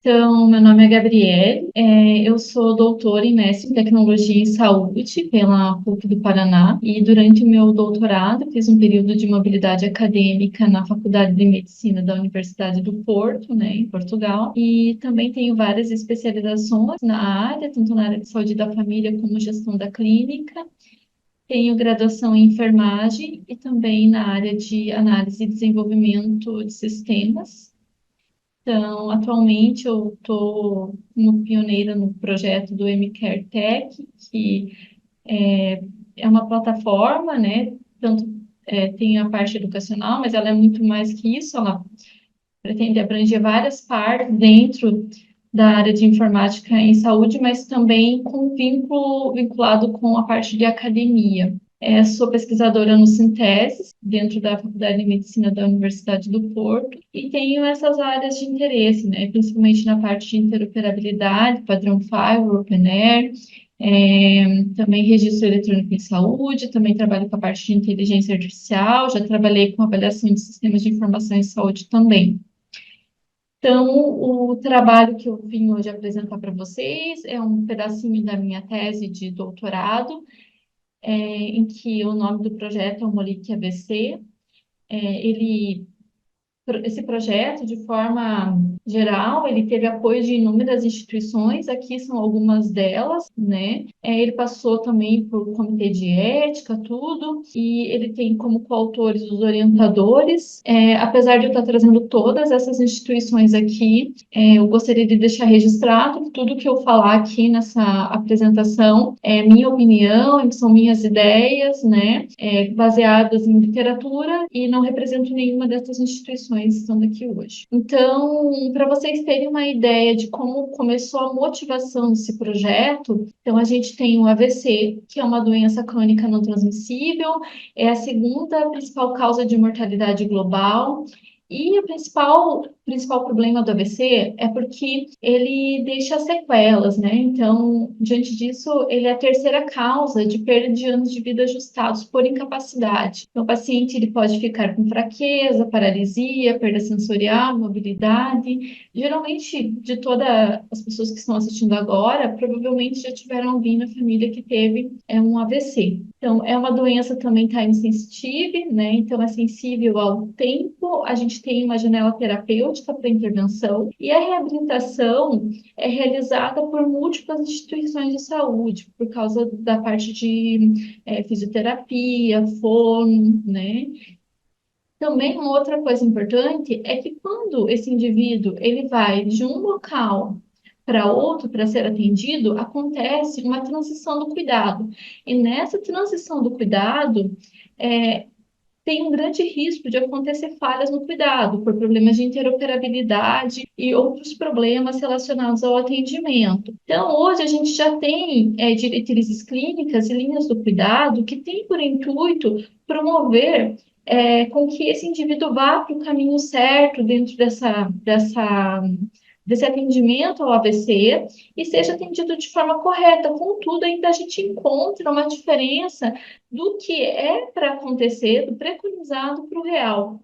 Então, meu nome é Gabriele, eu sou doutora e mestre em tecnologia em saúde pela PUC do Paraná e durante o meu doutorado fiz um período de mobilidade acadêmica na Faculdade de Medicina da Universidade do Porto, né, em Portugal, e também tenho várias especializações na área, tanto na área de saúde da família como gestão da clínica. Tenho graduação em enfermagem e também na área de análise e desenvolvimento de sistemas. Então, atualmente eu estou como pioneira no projeto do MCare Tech, que é uma plataforma, né? Tanto tem a parte educacional, mas ela é muito mais que isso, ela pretende abranger várias partes dentro da área de informática em saúde, mas também com vinculado com a parte de academia. Sou pesquisadora no Sinteses, dentro da Faculdade de Medicina da Universidade do Porto, e tenho essas áreas de interesse, né, principalmente na parte de interoperabilidade, padrão Firewall, OpenAir, também registro eletrônico em saúde, também trabalho com a parte de inteligência artificial, já trabalhei com avaliação de sistemas de informação em saúde também. Então, o trabalho que eu vim hoje apresentar para vocês é um pedacinho da minha tese de doutorado, em que o nome do projeto é o Molic ABC. Ele Esse projeto, de forma geral, ele teve apoio de inúmeras instituições, aqui são algumas delas, né? Ele passou também por comitê de ética, tudo, e ele tem como coautores os orientadores. Apesar de eu estar trazendo todas essas instituições aqui, eu gostaria de deixar registrado que tudo que eu falar aqui nessa apresentação é minha opinião, são minhas ideias, né? Baseadas em literatura e não represento nenhuma dessas instituições que estão aqui hoje. Então, para vocês terem uma ideia de como começou a motivação desse projeto, então a gente tem o AVC, que é uma doença crônica não transmissível, é a segunda principal causa de mortalidade global. E o principal problema do AVC é porque ele deixa sequelas, né? Então, diante disso, ele é a terceira causa de perda de anos de vida ajustados por incapacidade. Então, o paciente ele pode ficar com fraqueza, paralisia, perda sensorial, mobilidade. Geralmente, de todas as pessoas que estão assistindo agora, provavelmente já tiveram alguém na família que teve um AVC. Então, é uma doença também time sensitive, né? Então, é sensível ao tempo. A gente tem uma janela terapêutica para intervenção e a reabilitação é realizada por múltiplas instituições de saúde, por causa da parte de fisioterapia, fono, né? Também uma outra coisa importante é que quando esse indivíduo ele vai de um local para outro para ser atendido, acontece uma transição do cuidado. E nessa transição do cuidado, é, tem um grande risco de acontecer falhas no cuidado, por problemas de interoperabilidade e outros problemas relacionados ao atendimento. Então, hoje a gente já tem diretrizes clínicas e linhas do cuidado que têm por intuito promover com que esse indivíduo vá para o caminho certo dentro desse atendimento ao AVC e seja atendido de forma correta. Contudo, ainda a gente encontra uma diferença do que é para acontecer, do preconizado para o real.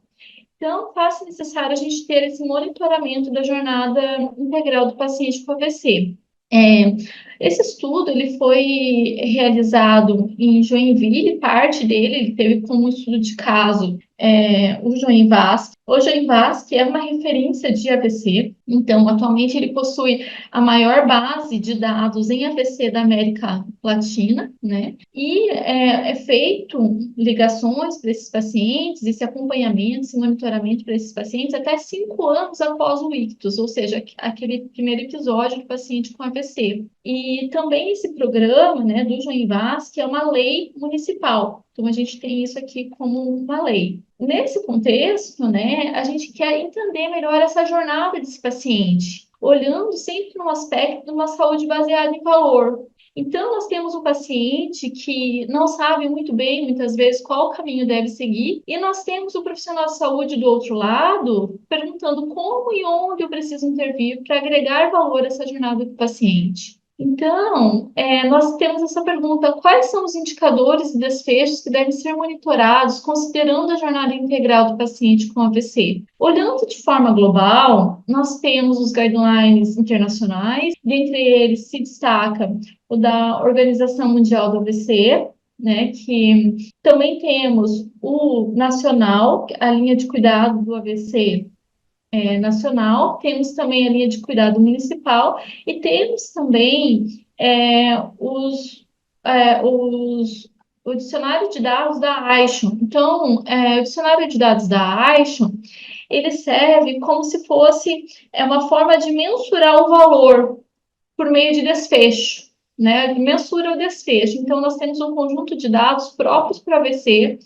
Então, faz necessário a gente ter esse monitoramento da jornada integral do paciente com AVC. É, Esse estudo ele foi realizado em Joinville, parte dele ele teve como estudo de caso o Joinvasc. O Joinvasc é uma referência de AVC, então atualmente ele possui a maior base de dados em AVC da América Latina, né? E é feito ligações para esses pacientes, esse acompanhamento, esse monitoramento para esses pacientes até 5 anos após o ictus, ou seja, aquele primeiro episódio do paciente com AVC. E também esse programa, né, do Joinvasc, que é uma lei municipal. Então, a gente tem isso aqui como uma lei. Nesse contexto, né, a gente quer entender melhor essa jornada desse paciente, olhando sempre no aspecto de uma saúde baseada em valor. Então, nós temos um paciente que não sabe muito bem, muitas vezes, qual caminho deve seguir, e nós temos o profissional de saúde do outro lado, perguntando como e onde eu preciso intervir para agregar valor a essa jornada do paciente. Então, nós temos essa pergunta: quais são os indicadores e desfechos que devem ser monitorados considerando a jornada integral do paciente com AVC? Olhando de forma global, nós temos os guidelines internacionais, dentre eles se destaca o da Organização Mundial do AVC, né, que também temos o nacional, a linha de cuidado do AVC nacional, temos também a linha de cuidado municipal e temos também o dicionário de dados da AISHO. Então, o dicionário de dados da AISHO, ele serve como se fosse uma forma de mensurar o valor por meio de desfecho, né? Mensura o desfecho. Então, nós temos um conjunto de dados próprios para AVC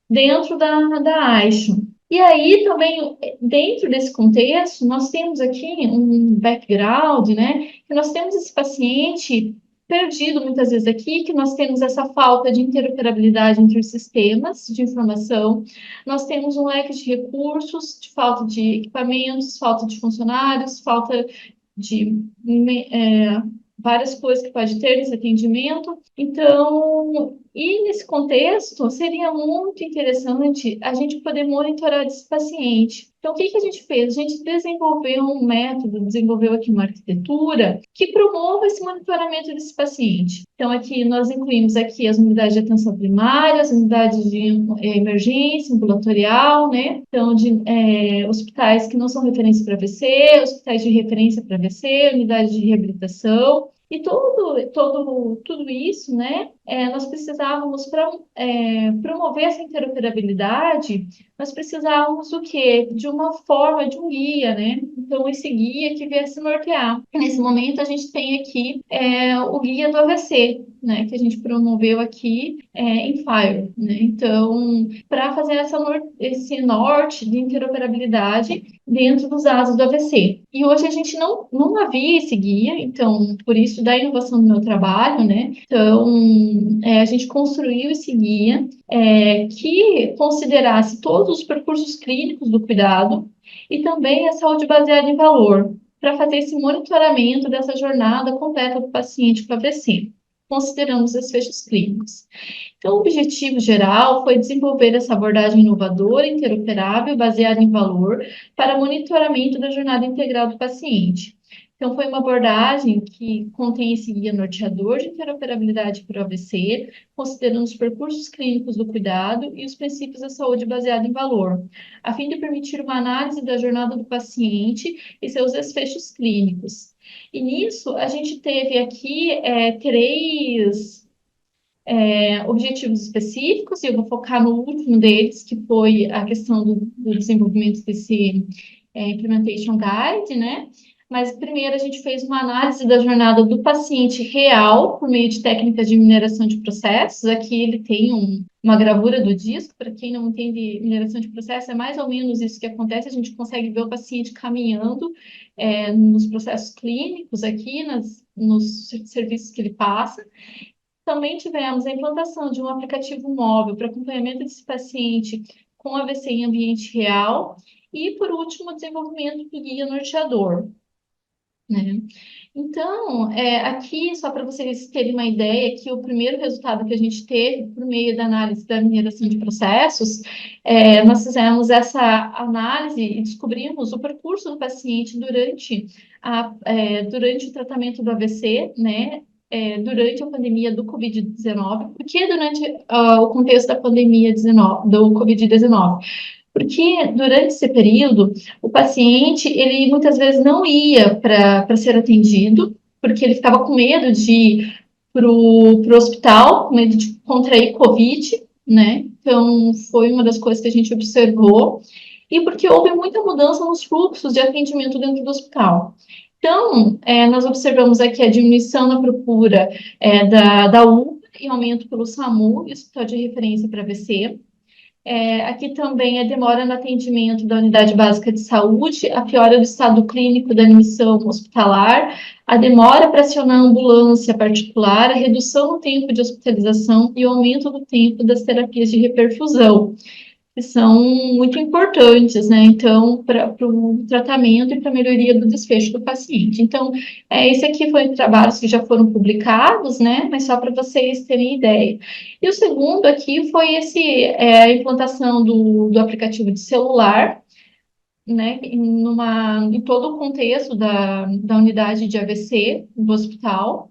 dentro da AISHO. E aí, também, dentro desse contexto, nós temos aqui um background, né? Que nós temos esse paciente perdido muitas vezes aqui, que nós temos essa falta de interoperabilidade entre os sistemas de informação, nós temos um leque de recursos, de falta de equipamentos, falta de funcionários, falta de várias coisas que pode ter nesse atendimento. Então, e nesse contexto, seria muito interessante a gente poder monitorar esse paciente. Então, o que a gente fez? A gente desenvolveu um método, desenvolveu aqui uma arquitetura que promova esse monitoramento desse paciente. Então, aqui nós incluímos aqui as unidades de atenção primária, as unidades de emergência, ambulatorial, né? Então, de hospitais que não são referência para AVC, hospitais de referência para AVC, unidades de reabilitação. E tudo isso, né? Nós precisávamos, para promover essa interoperabilidade, nós precisávamos do quê? De uma forma, de um guia, né? Então, esse guia que viesse nortear. Nesse momento, a gente tem aqui o guia do AVC, né? Que a gente promoveu aqui em Fire, né? Então, para fazer esse norte de interoperabilidade dentro dos dados do AVC. E hoje a gente não havia esse guia, então, por isso da inovação do meu trabalho, né? Então, a gente construiu esse guia que considerasse todos os percursos clínicos do cuidado e também a saúde baseada em valor, para fazer esse monitoramento dessa jornada completa do paciente com AVC, considerando os desfechos clínicos. Então, o objetivo geral foi desenvolver essa abordagem inovadora, interoperável, baseada em valor, para monitoramento da jornada integral do paciente. Então, foi uma abordagem que contém esse guia norteador de interoperabilidade para o AVC, considerando os percursos clínicos do cuidado e os princípios da saúde baseada em valor, a fim de permitir uma análise da jornada do paciente e seus desfechos clínicos. E nisso, a gente teve aqui três objetivos específicos, e eu vou focar no último deles, que foi a questão do desenvolvimento desse Implementation Guide, né? Mas primeiro a gente fez uma análise da jornada do paciente real por meio de técnicas de mineração de processos. Aqui ele tem uma gravura do disco. Para quem não entende mineração de processos, é mais ou menos isso que acontece. A gente consegue ver o paciente caminhando nos processos clínicos aqui, nos serviços que ele passa. Também tivemos a implantação de um aplicativo móvel para acompanhamento desse paciente com AVC em ambiente real. E, por último, o desenvolvimento do guia norteador, né? Então, aqui, só para vocês terem uma ideia, que o primeiro resultado que a gente teve por meio da análise da mineração de processos, nós fizemos essa análise e descobrimos o percurso do paciente durante o tratamento do AVC, né? Durante a pandemia do Covid-19. Por que durante o contexto da pandemia do Covid-19? Porque durante esse período, o paciente, ele muitas vezes não ia para ser atendido, porque ele ficava com medo de ir para o hospital, com medo de contrair Covid, né? Então, foi uma das coisas que a gente observou, e porque houve muita mudança nos fluxos de atendimento dentro do hospital. Então, nós observamos aqui a diminuição na procura da UPA e aumento pelo SAMU, Hospital de Referência para AVC. Aqui também a demora no atendimento da unidade básica de saúde, a piora do estado clínico da admissão hospitalar, a demora para acionar a ambulância particular, a redução no tempo de hospitalização e o aumento do tempo das terapias de reperfusão. que são muito importantes, né? Então, para o tratamento e para a melhoria do desfecho do paciente. Então, esse aqui foi trabalhos que já foram publicados, né? Mas só para vocês terem ideia. E o segundo aqui foi a implantação do aplicativo de celular, né? Em todo o contexto da unidade de AVC do hospital.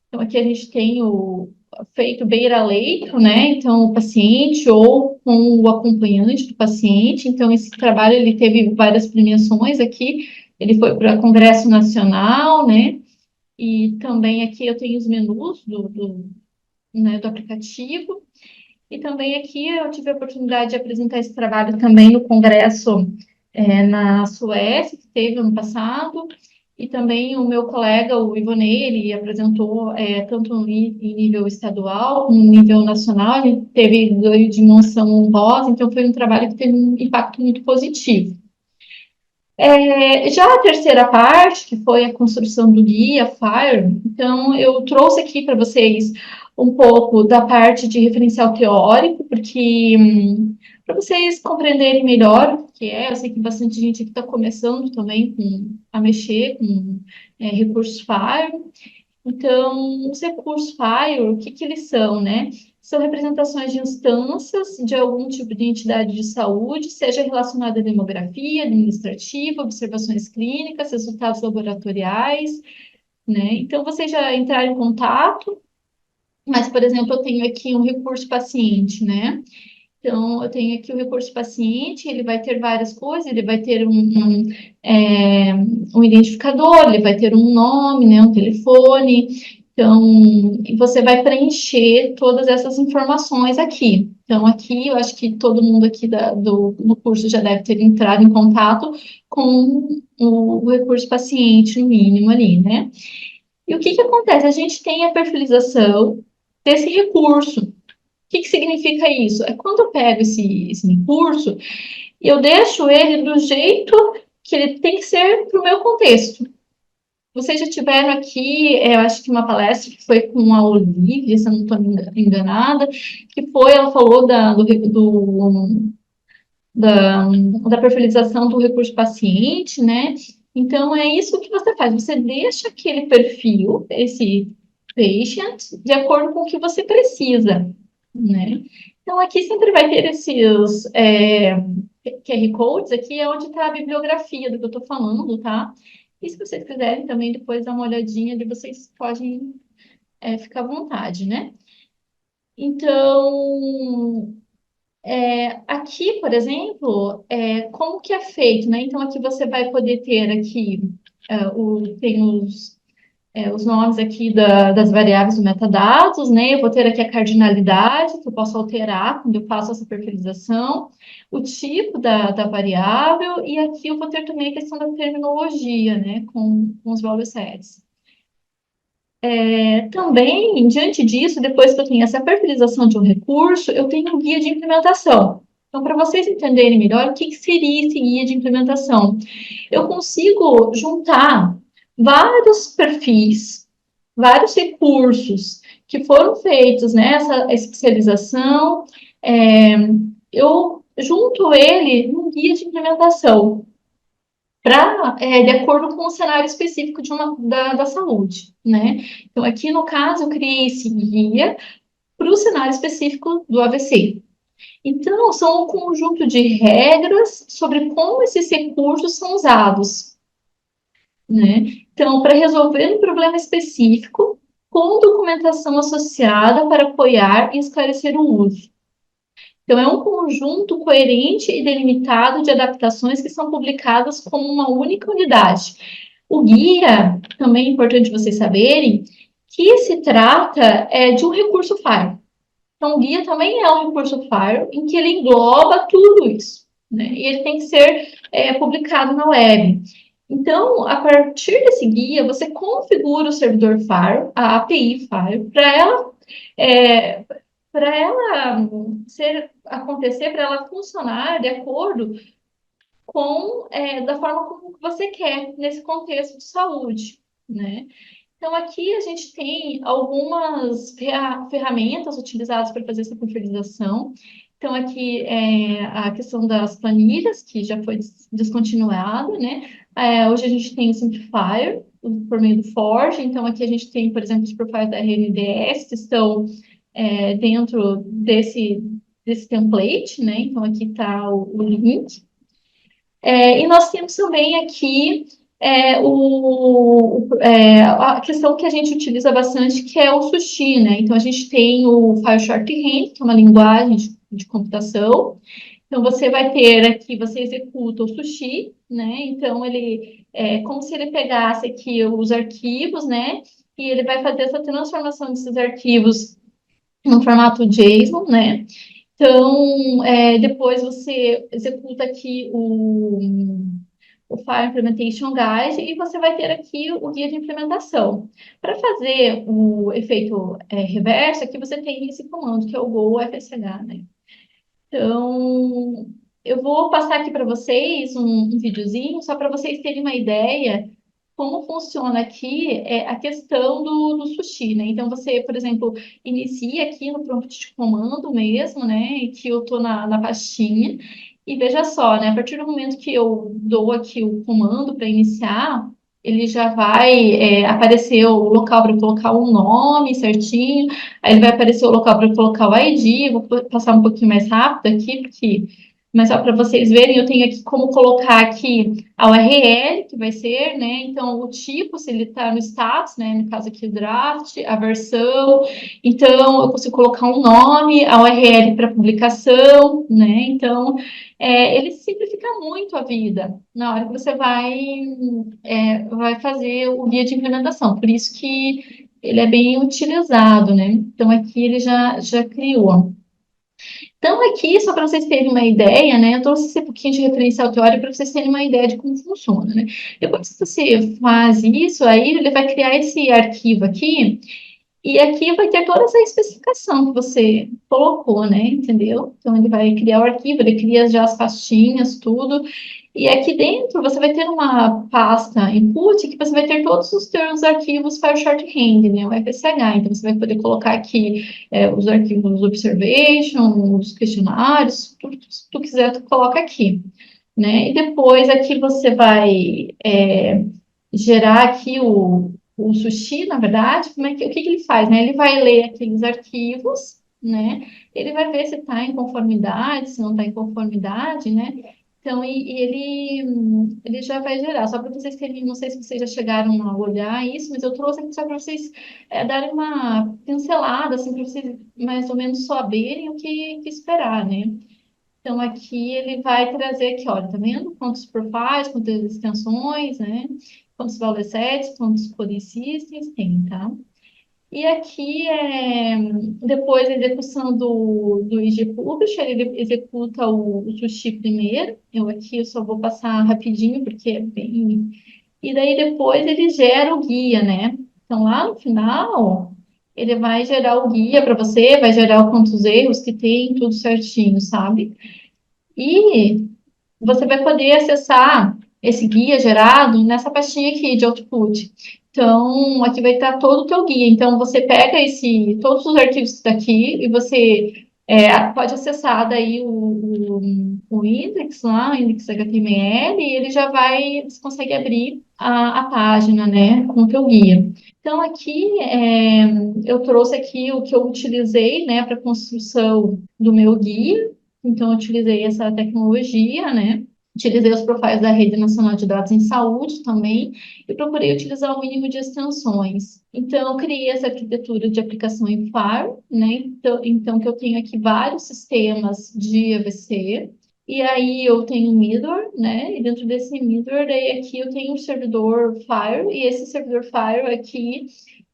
Então, aqui a gente tem o feito beira-leito, né? Então, o paciente ou com o acompanhante do paciente. Então, esse trabalho ele teve várias premiações aqui. Ele foi para Congresso Nacional, né? E também aqui eu tenho os menus né, do aplicativo. E também aqui eu tive a oportunidade de apresentar esse trabalho também no Congresso na Suécia, que teve ano passado, e também o meu colega, o Ivonei, ele apresentou tanto em nível estadual como em nível nacional, a gente teve ganho de menção honrosa, então foi um trabalho que teve um impacto muito positivo. Já a terceira parte, que foi a construção do guia FIRE, então eu trouxe aqui para vocês um pouco da parte de referencial teórico, porque para vocês compreenderem melhor o que é, eu sei que bastante gente aqui está começando também a mexer com recursos FIRE. Então, os recursos FIRE, o que eles são, né? São representações de instâncias de algum tipo de entidade de saúde, seja relacionada à demografia, administrativa, observações clínicas, resultados laboratoriais, né? Então, vocês já entraram em contato, mas, por exemplo, eu tenho aqui um recurso paciente, né? Então, eu tenho aqui o recurso paciente, ele vai ter várias coisas, ele vai ter é, um identificador, ele vai ter um nome, né, um telefone. Então, você vai preencher todas essas informações aqui. Então, aqui, eu acho que todo mundo aqui do curso já deve ter entrado em contato com o recurso paciente, no mínimo ali, né? E o que acontece? A gente tem a perfilização desse recurso. O que significa isso? É quando eu pego esse recurso e eu deixo ele do jeito que ele tem que ser para o meu contexto. Vocês já tiveram aqui, eu acho que uma palestra que foi com a Olivia, se eu não estou enganada, que foi, ela falou da perfilização do recurso paciente, né? Então, é isso que você faz, você deixa aquele perfil, esse patient, de acordo com o que você precisa, né? Então, aqui sempre vai ter esses QR Codes, aqui é onde está a bibliografia do que eu estou falando, tá? E se vocês quiserem também depois dar uma olhadinha, vocês podem ficar à vontade, né? Então, aqui, por exemplo, como que é feito, né? Então, aqui você vai poder ter aqui, tem os nomes aqui das variáveis do metadados, né? Eu vou ter aqui a cardinalidade, que eu posso alterar quando eu faço essa perfilização, o tipo da variável, e aqui eu vou ter também a questão da terminologia, né? Com os value sets. Também, diante disso, depois que eu tenho essa perfilização de um recurso, eu tenho um guia de implementação. Então, para vocês entenderem melhor, o que seria esse guia de implementação? Eu consigo juntar vários perfis, vários recursos que foram feitos nessa especialização, eu junto ele num guia de implementação de acordo com o cenário específico da saúde, né? Então, aqui no caso, eu criei esse guia para o cenário específico do AVC. Então, são um conjunto de regras sobre como esses recursos são usados, né? Então, para resolver um problema específico, com documentação associada para apoiar e esclarecer o uso. Então, é um conjunto coerente e delimitado de adaptações que são publicadas como uma única unidade. O guia, também é importante vocês saberem, que se trata de um recurso FAIR. Então, o guia também é um recurso FAIR em que ele engloba tudo isso, né? E ele tem que ser publicado na web. Então, a partir desse guia, você configura o servidor FAIR, a API FAIR, é, para ela acontecer, para ela funcionar de acordo com da forma como você quer nesse contexto de saúde, né? Então aqui a gente tem algumas ferramentas utilizadas para fazer essa configuração. Então, aqui é a questão das planilhas, que já foi descontinuada, né? Hoje a gente tem o Simplifier, por meio do Forge. Então, aqui a gente tem, por exemplo, os profiles da RNDS, que estão dentro desse template, né? Então, aqui está o link. E nós temos também aqui a questão que a gente utiliza bastante, que é o Sushi, né? Então, a gente tem o File Shorthand, que é uma linguagem de computação. Então, você vai ter aqui, você executa o Sushi, né? Então, ele é como se ele pegasse aqui os arquivos, né? E ele vai fazer essa transformação desses arquivos no formato JSON, né? Então, depois você executa aqui o File Implementation Guide e você vai ter aqui o guia de implementação. Para fazer o efeito reverso, aqui você tem esse comando, que é o Go FSH, né? Então, eu vou passar aqui para vocês um videozinho, só para vocês terem uma ideia como funciona aqui a questão do sushi, né? Então, você, por exemplo, inicia aqui no prompt de comando mesmo, né? E que eu estou na pastinha. E veja só, né? A partir do momento que eu dou aqui o comando para iniciar, ele já vai aparecer o local para colocar o nome certinho, aí ele vai aparecer o local para colocar o ID. Eu vou passar um pouquinho mais rápido aqui, mas só para vocês verem, eu tenho aqui como colocar aqui a URL, que vai ser, né? Então, o tipo, se ele está no status, né? No caso aqui, o draft, a versão. Então, eu consigo colocar um nome, a URL para publicação, né? Então, ele simplifica muito a vida na hora que você vai fazer o guia de implementação. Por isso que ele é bem utilizado, né? Então, aqui ele já criou. Então, aqui, só para vocês terem uma ideia, né? Eu trouxe esse pouquinho de referencial teórico para vocês terem uma ideia de como funciona, né? Depois que você faz isso, aí ele vai criar esse arquivo aqui, e aqui vai ter toda essa especificação que você colocou, né? Entendeu? Então, ele vai criar o arquivo, ele cria já as pastinhas, tudo. E aqui dentro você vai ter uma pasta input que você vai ter todos os teus arquivos para shorthand, né? O FSH. Então, você vai poder colocar aqui os arquivos observation, os questionários, tudo que tu quiser, tu coloca aqui, né? E depois aqui você vai gerar aqui o sushi, na verdade, o que ele faz, né? Ele vai ler aqueles arquivos, né? Ele vai ver se está em conformidade, se não está em conformidade, né? Então, ele já vai gerar. Só para vocês terem, não sei se vocês já chegaram a olhar isso, mas eu trouxe aqui só para vocês darem uma pincelada, assim, para vocês mais ou menos saberem o que esperar, né? Então, aqui ele vai trazer aqui, olha, tá vendo? Quantos profiles, quantas extensões, né? Quantos value sets, quantos coding systems tem, tá? E aqui, depois da execução do IG Publisher, ele executa o sushi primeiro. Eu só vou passar rapidinho, porque é bem... E daí depois ele gera o guia, né? Então, lá no final, ele vai gerar o guia para você, vai gerar quantos erros que tem, tudo certinho, sabe? E você vai poder acessar esse guia gerado nessa pastinha aqui de output. Então, aqui vai estar todo o teu guia. Então, você pega todos os arquivos daqui e você pode acessar daí o index lá, o index HTML, e ele já vai, você consegue abrir a página, né, com o teu guia. Então, aqui eu trouxe aqui o que eu utilizei, né, para a construção do meu guia. Então, eu utilizei essa tecnologia, né? Utilizei os profis da Rede Nacional de Dados em Saúde também e procurei utilizar o mínimo de extensões. Então, eu criei essa arquitetura de aplicação em FAR, né? Então, que eu tenho aqui vários sistemas de AVC. E aí eu tenho o Middle, né? E dentro desse Middle, daí aqui eu tenho o servidor Fire, e esse servidor Fire aqui,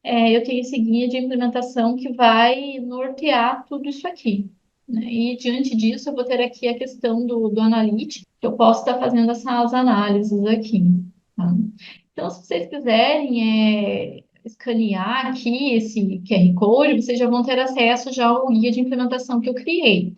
eu tenho esse guia de implementação que vai nortear tudo isso aqui, né? E diante disso, eu vou ter aqui a questão do Analytics, que eu posso estar fazendo essas análises aqui, tá? Então, se vocês quiserem escanear aqui esse QR Code, vocês já vão ter acesso já ao guia de implementação que eu criei.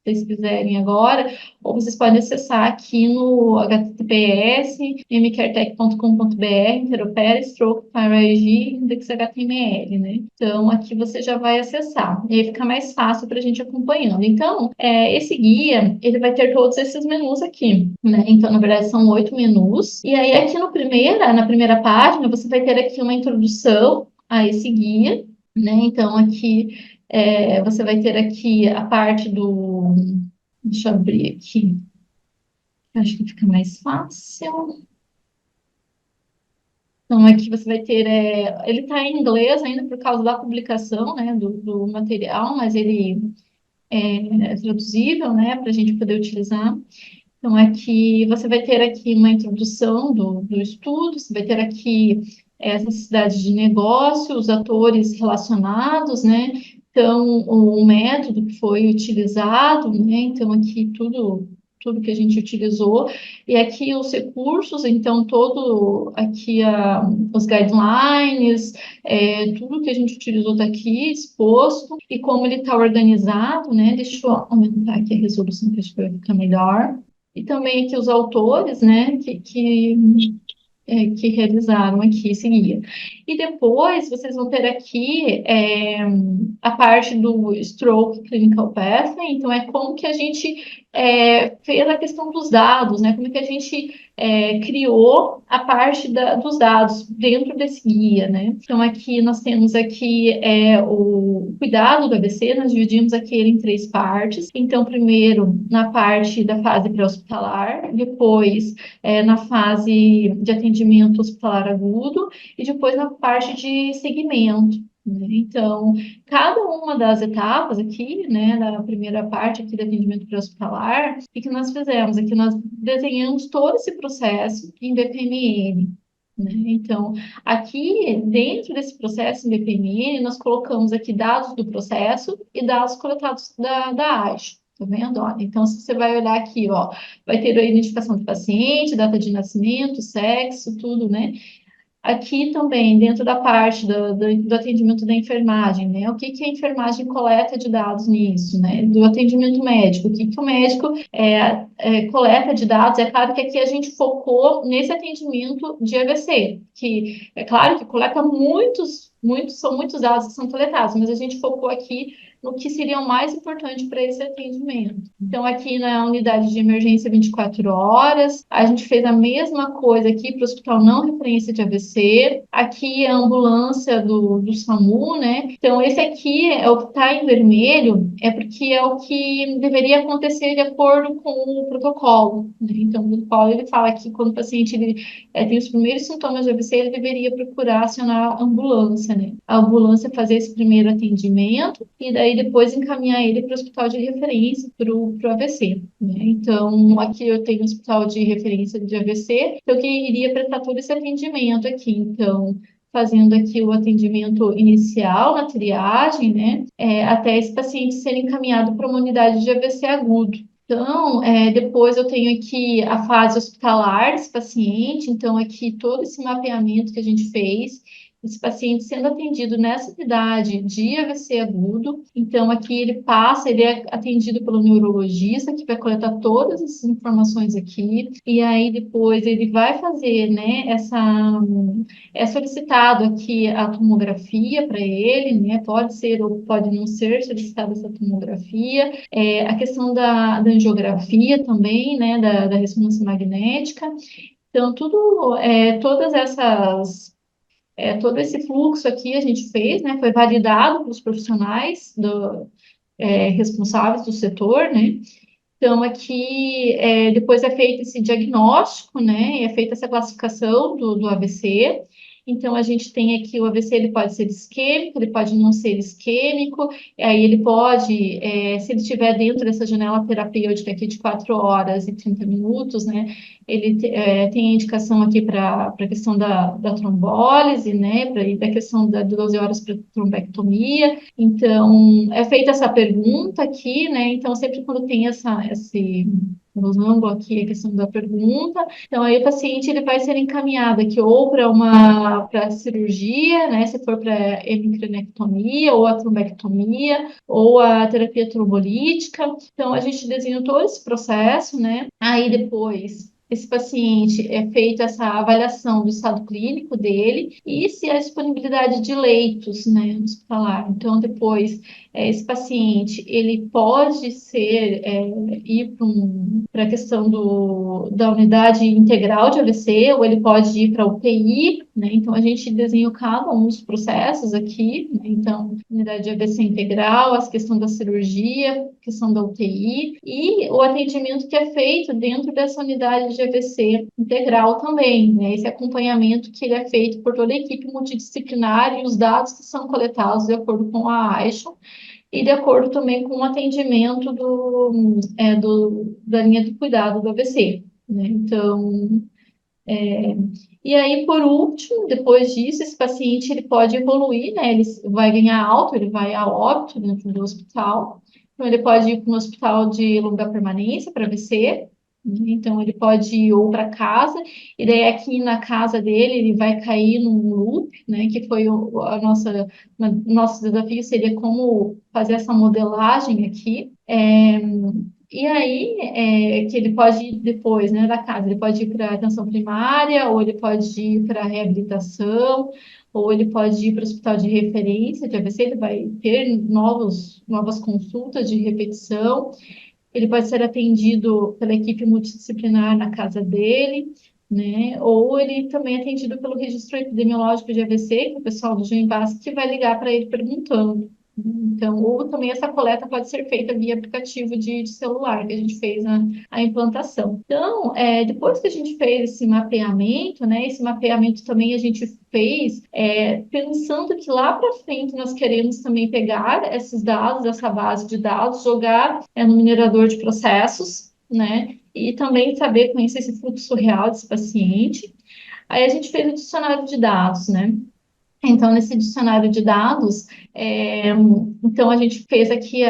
vocês quiserem agora, ou vocês podem acessar aqui no https mcartech.com.br, interopera, stroke, PyRig, index HTML, né? Então, aqui você já vai acessar, e aí fica mais fácil para a gente acompanhando. Então, esse guia, ele vai ter todos esses menus aqui, né? Então, na verdade, são 8 menus, e aí aqui no na primeira página, você vai ter aqui uma introdução a esse guia, né? Então, aqui você vai ter aqui a parte do. Deixa eu abrir aqui, acho que fica mais fácil. Então, aqui você vai ter. Ele está em inglês ainda por causa da publicação, né, do material, mas ele é traduzível, né, para a gente poder utilizar. Então, aqui você vai ter aqui uma introdução do estudo, você vai ter aqui as necessidades de negócio, os atores relacionados, né? Então, o método que foi utilizado, né? Então, aqui tudo que a gente utilizou, e aqui os recursos, então, todo aqui os guidelines, tudo que a gente utilizou está aqui exposto, e como ele está organizado, né? Deixa eu aumentar aqui a resolução, que acho que vai ficar melhor. E também aqui os autores, né, que realizaram aqui esse guia. E depois vocês vão ter aqui a parte do Stroke Clinical Pathway, então é como que a gente fez a questão dos dados, né? Como que a gente criou a parte dos dados dentro desse guia, né? Então aqui nós temos aqui o cuidado do AVC, nós dividimos aqui ele em 3 partes. Então primeiro na parte da fase pré-hospitalar, depois na fase de atendimento hospitalar agudo e depois na parte de segmento, né? Então, cada uma das etapas aqui, né, da primeira parte aqui do atendimento pré-hospitalar, o que nós fizemos? Aqui nós desenhamos todo esse processo em BPMN. Né? Então, aqui dentro desse processo em BPMN, nós colocamos aqui dados do processo e dados coletados da AGE. Tá vendo? Olha, então, se você vai olhar aqui, ó, vai ter a identificação do paciente, data de nascimento, sexo, tudo, né? Aqui também, dentro da parte do atendimento da enfermagem, né? O que que a enfermagem coleta de dados nisso, né? Do atendimento médico, o que que o médico coleta de dados? É claro que aqui a gente focou nesse atendimento de AVC, que é claro que coleta são muitos dados que são coletados, mas a gente focou aqui no que seria o mais importante para esse atendimento. Então, aqui na unidade de emergência 24 horas, a gente fez a mesma coisa aqui para o hospital não referência de AVC. Aqui é a ambulância do SAMU, né? Então, esse aqui é o que está em vermelho, é porque é o que deveria acontecer de acordo com o protocolo, né? Então, o protocolo ele fala que quando o paciente tem os primeiros sintomas de AVC, ele deveria procurar acionar a ambulância, né? A ambulância fazer esse primeiro atendimento e daí depois encaminhar ele para o hospital de referência para o AVC, né? Então, aqui eu tenho um hospital de referência de AVC, então que iria prestar todo esse atendimento aqui. Então, fazendo aqui o atendimento inicial na triagem, né? Até esse paciente ser encaminhado para uma unidade de AVC agudo. Então, depois eu tenho aqui a fase hospitalar desse paciente, então aqui todo esse mapeamento que a gente fez, esse paciente sendo atendido nessa unidade de AVC agudo, então aqui ele é atendido pelo neurologista, que vai coletar todas essas informações aqui, e aí depois ele vai fazer, né, é solicitado aqui a tomografia para ele, né, pode ser ou pode não ser solicitada essa tomografia, a questão da angiografia também, né, da ressonância magnética. Então, todas essas, todo esse fluxo aqui a gente fez, né, foi validado pelos profissionais responsáveis do setor, né. Então, aqui, depois é feito esse diagnóstico, né, e é feita essa classificação do AVC. Então, a gente tem aqui o AVC, ele pode ser isquêmico, ele pode não ser isquêmico, aí ele pode, se ele estiver dentro dessa janela terapêutica aqui de 4 horas e 30 minutos, né, ele tem a indicação aqui para a questão da trombólise, né, e da questão de 12 horas para trombectomia. Então, é feita essa pergunta aqui, né? Então, sempre quando tem usando aqui a questão da pergunta. Então, aí o paciente ele vai ser encaminhado aqui ou para uma para cirurgia, né, se for para hemicrânectomia ou a trombectomia ou a terapia trombolítica. Então, a gente desenha todo esse processo, né? Aí depois esse paciente é feita essa avaliação do estado clínico dele e se há disponibilidade de leitos, né, hospitalar. Então, depois esse paciente ele pode ser ir para a questão da unidade integral de AVC ou ele pode ir para a UTI, né? Então a gente desenhou cada um dos processos aqui, né? Então unidade de AVC integral, a questão da cirurgia, questão da UTI e o atendimento que é feito dentro dessa unidade de AVC integral também, né? Esse acompanhamento que ele é feito por toda a equipe multidisciplinar e os dados que são coletados de acordo com a AISHO e de acordo também com o atendimento da linha de cuidado do AVC, né? Então, e aí, por último, depois disso, esse paciente ele pode evoluir, né? Ele vai ganhar alta, ele vai a óbito dentro do hospital. Então, ele pode ir para um hospital de longa permanência para AVC, né? Então, ele pode ir ou para casa, e daí aqui na casa dele ele vai cair num loop, né? Que foi nosso desafio seria como fazer essa modelagem aqui. E aí, que ele pode ir depois, né, da casa, ele pode ir para a atenção primária, ou ele pode ir para a reabilitação, ou ele pode ir para o hospital de referência de AVC, ele vai ter novas consultas de repetição, ele pode ser atendido pela equipe multidisciplinar na casa dele, né, ou ele também é atendido pelo registro epidemiológico de AVC, que é o pessoal do GENVASC que vai ligar para ele perguntando. Então, ou também essa coleta pode ser feita via aplicativo de celular, que a gente fez a implantação. Então, depois que a gente fez esse mapeamento, né, esse mapeamento também a gente fez pensando que lá para frente nós queremos também pegar esses dados, essa base de dados, jogar no minerador de processos, né, e também saber conhecer esse fluxo real desse paciente. Aí a gente fez o dicionário de dados, né? Então, nesse dicionário de dados, então a gente fez aqui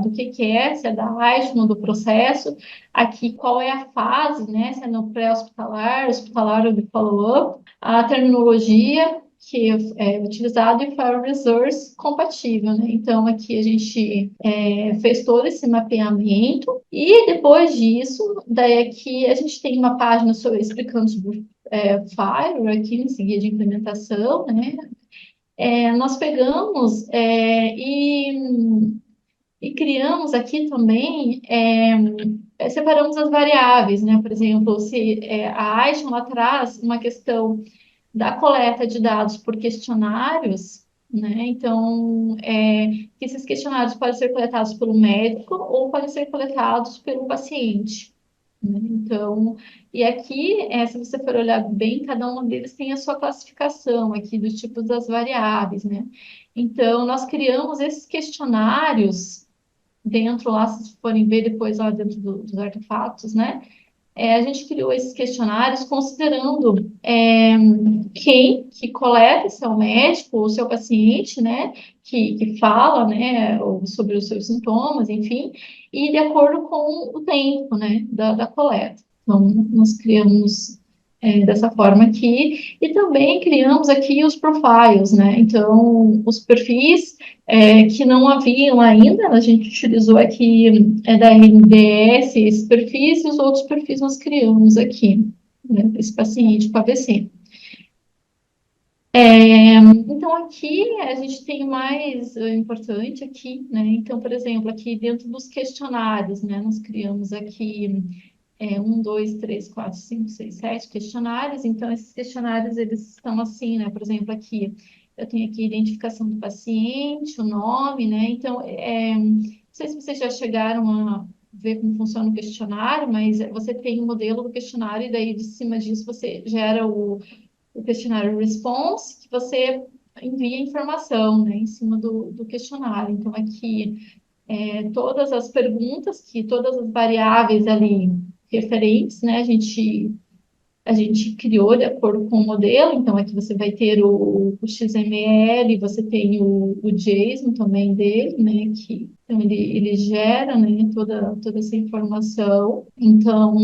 do que é, se é da AISMO, do processo, aqui qual é a fase, né? Se é no pré-hospitalar, hospitalar ou de follow-up, a terminologia que é utilizada e o File Resource compatível, né? Então, aqui a gente fez todo esse mapeamento e depois disso, daí aqui a gente tem uma página explicando sobre Fire aqui nesse guia de implementação, né? Nós pegamos e criamos aqui também, separamos as variáveis, né? Por exemplo, se a Aishan lá traz uma questão da coleta de dados por questionários, né? Então, que esses questionários podem ser coletados pelo médico ou podem ser coletados pelo paciente, né? Então, e aqui, se você for olhar bem, cada um deles tem a sua classificação aqui dos tipos das variáveis, né? Então, nós criamos esses questionários dentro lá, se vocês forem ver depois lá dentro dos artefatos, né? A gente criou esses questionários considerando quem que coleta, se é o médico ou se é o paciente, né, que fala, né, sobre os seus sintomas, enfim, e de acordo com o tempo, né, da coleta. Então, nós criamos dessa forma aqui, e também criamos aqui os profiles, né, então, os perfis que não haviam ainda, a gente utilizou aqui da RNDS esses perfis, e os outros perfis nós criamos aqui, né, esse paciente com AVC. Então, aqui a gente tem o mais importante aqui, né? Então, por exemplo, aqui dentro dos questionários, né? Nós criamos aqui 7 questionários. Então, esses questionários, eles estão assim, né? Por exemplo, aqui, eu tenho aqui a identificação do paciente, o nome, né? Então, não sei se vocês já chegaram a ver como funciona o questionário, mas você tem o modelo do questionário e daí de cima disso você gera o questionário response, que você envia informação, né, em cima do questionário. Então, aqui, todas as perguntas, todas as variáveis ali referentes, né, a gente a gente criou de acordo com o modelo, então aqui você vai ter o XML, você tem o JSON também dele, né, que então ele gera, né, toda essa informação. Então,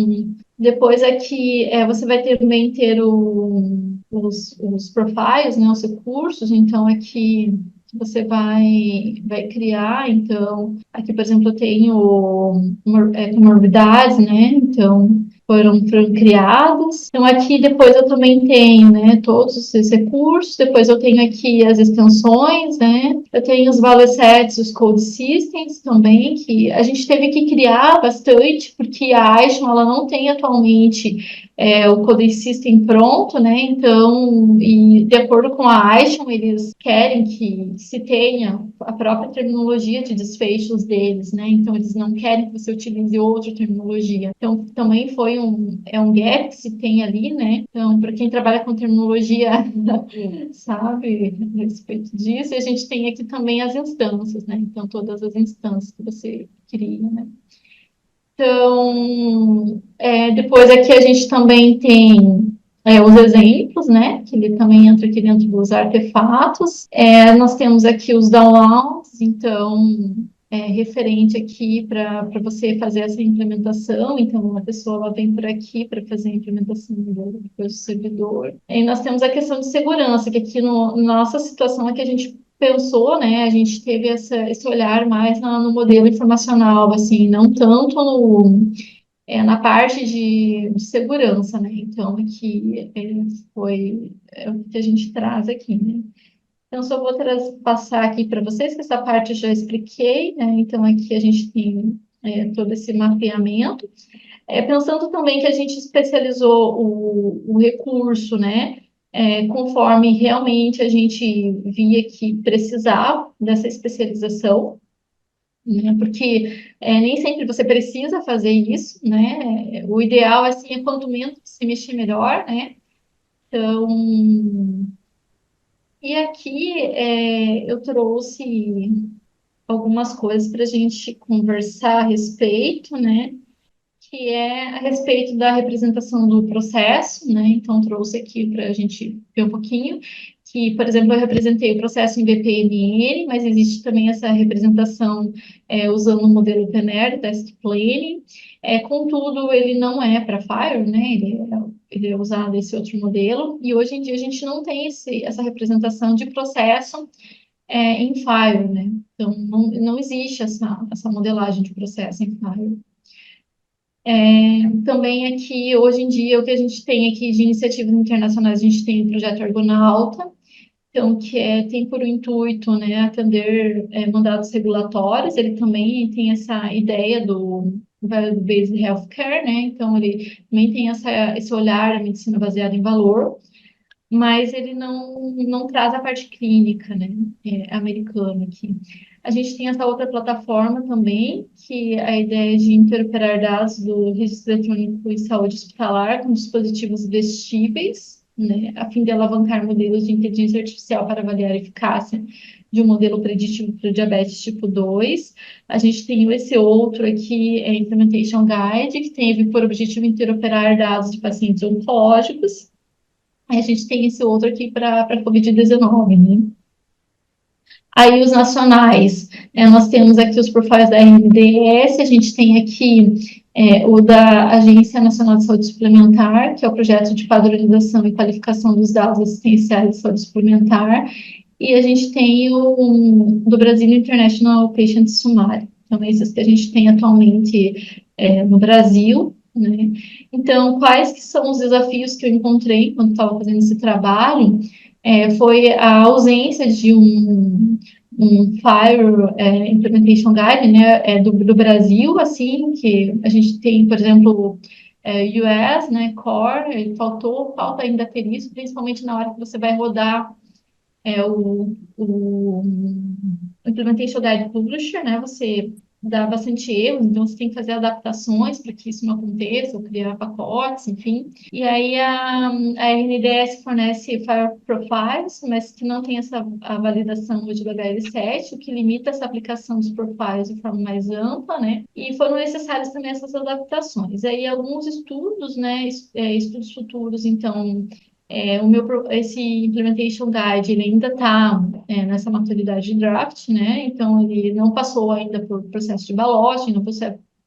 depois aqui você vai também ter os profiles, né, os recursos, então aqui você vai criar, então, aqui, por exemplo, eu tenho comorbidades, né, então foram criados. Então, aqui depois eu também tenho, né, todos esses recursos. Depois eu tenho aqui as extensões, né? Eu tenho os value sets, os code systems também, que a gente teve que criar bastante, porque a Aishan, ela não tem atualmente o code system pronto, né? Então, e de acordo com a Aishan, eles querem que se tenha a própria terminologia de desfechos deles, né? Então, eles não querem que você utilize outra terminologia. Então, também foi um gap que se tem ali, né? Então, para quem trabalha com terminologia, sabe a respeito disso, e a gente tem aqui também as instâncias, né? Então, todas as instâncias que você cria, né? Então, depois aqui a gente também tem os exemplos, né? Que ele também entra aqui dentro dos artefatos. Nós temos aqui os downloads, então, referente aqui para você fazer essa implementação. Então, uma pessoa ela vem por aqui para fazer a implementação do servidor. E nós temos a questão de segurança, que aqui no, nossa situação é que a gente pensou, né? A gente teve esse olhar mais no modelo informacional, assim, não tanto na parte de segurança, né? Então, aqui foi o que a gente traz aqui, né? Então, só vou passar aqui para vocês, que essa parte eu já expliquei, né? Então, aqui a gente tem todo esse mapeamento. Pensando também que a gente especializou o recurso, né? Conforme realmente a gente via que precisava dessa especialização, né? Porque nem sempre você precisa fazer isso, né? O ideal assim é quanto menos se mexer melhor, né? Então, e aqui eu trouxe algumas coisas para a gente conversar a respeito, né? Que é a respeito da representação do processo, né? Então, trouxe aqui para a gente ver um pouquinho, que, por exemplo, eu representei o processo em BPMN, mas existe também essa representação usando o modelo PNR, Task Planning. Contudo, ele não é para Fire, né? Ele é usado esse outro modelo, e hoje em dia a gente não tem essa representação de processo em Fire, né? Então, não existe essa modelagem de processo em Fire. Também aqui, hoje em dia, o que a gente tem aqui de iniciativas internacionais, a gente tem o projeto Argonauta, então, que tem por intuito, né, atender mandatos regulatórios, ele também tem essa ideia do Value-Based Healthcare, né, então ele também tem esse olhar à medicina baseada em valor, mas ele não traz a parte clínica, né, americana aqui. A gente tem essa outra plataforma também, que a ideia de interoperar dados do registro eletrônico de saúde hospitalar com dispositivos vestíveis, né, a fim de alavancar modelos de inteligência artificial para avaliar a eficácia de um modelo preditivo para o diabetes tipo 2. A gente tem esse outro aqui, Implementation Guide, que teve por objetivo interoperar dados de pacientes oncológicos. Aí a gente tem esse outro aqui para a Covid-19, né? Aí os nacionais, nós temos aqui os profiles da RNDS, a gente tem aqui o da Agência Nacional de Saúde Suplementar, que é o projeto de padronização e qualificação dos dados assistenciais de saúde suplementar, e a gente tem o do Brasil International Patient Summary. Então, esses que a gente tem atualmente no Brasil, né? Então, quais que são os desafios que eu encontrei quando estava fazendo esse trabalho? Foi a ausência de um Fire Implementation Guide, né, do Brasil, assim, que a gente tem, por exemplo, US, né, Core, falta ainda ter isso, principalmente na hora que você vai rodar o Implementation Guide Publisher, né, você dá bastante erro, então você tem que fazer adaptações para que isso não aconteça, ou criar pacotes, enfim. E aí a RNDS fornece Fire Profiles, mas que não tem essa a validação do HL7, o que limita essa aplicação dos profiles de forma mais ampla, né? E foram necessárias também essas adaptações. Aí alguns estudos, né, estudos futuros, então esse Implementation Guide ele ainda está nessa maturidade de draft, né? Então ele não passou ainda por processo de balloting, não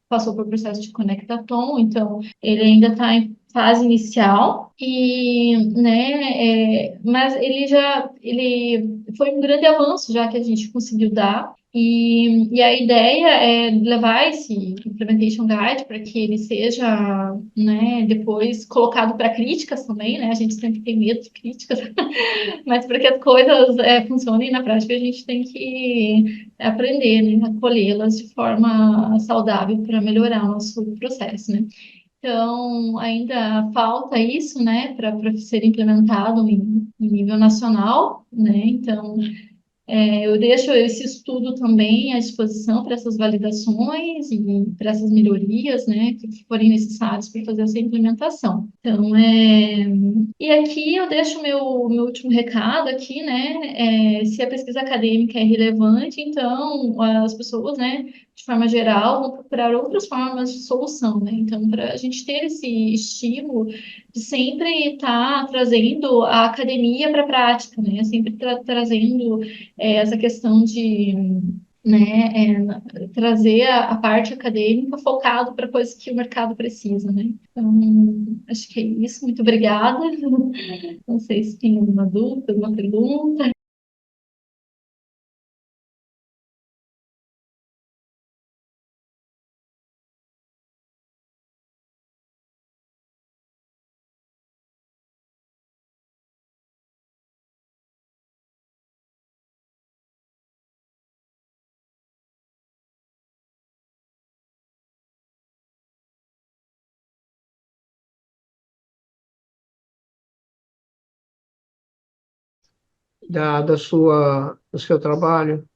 passou por processo de conectatom, então ele ainda está em fase inicial e, né? Mas ele foi um grande avanço já que a gente conseguiu dar. E a ideia é levar esse Implementation Guide para que ele seja, né, depois colocado para críticas também, né? A gente sempre tem medo de críticas, mas para que as coisas funcionem na prática, a gente tem que aprender, né, a colhê-las de forma saudável para melhorar o nosso processo, né? Então, ainda falta isso, né, para ser implementado em nível nacional, né? Então, eu deixo esse estudo também à disposição para essas validações e para essas melhorias, né, que forem necessárias para fazer essa implementação. Então, e aqui eu deixo meu último recado aqui, né, se a pesquisa acadêmica é relevante, então as pessoas, né, de forma geral, vão procurar outras formas de solução, né, então para a gente ter esse estímulo de sempre estar trazendo a academia para a prática, né, sempre trazendo essa questão de, né, trazer a parte acadêmica focado para coisas que o mercado precisa, né? Então, acho que é isso. Muito obrigada. Não sei se tem alguma dúvida, alguma pergunta. do seu trabalho.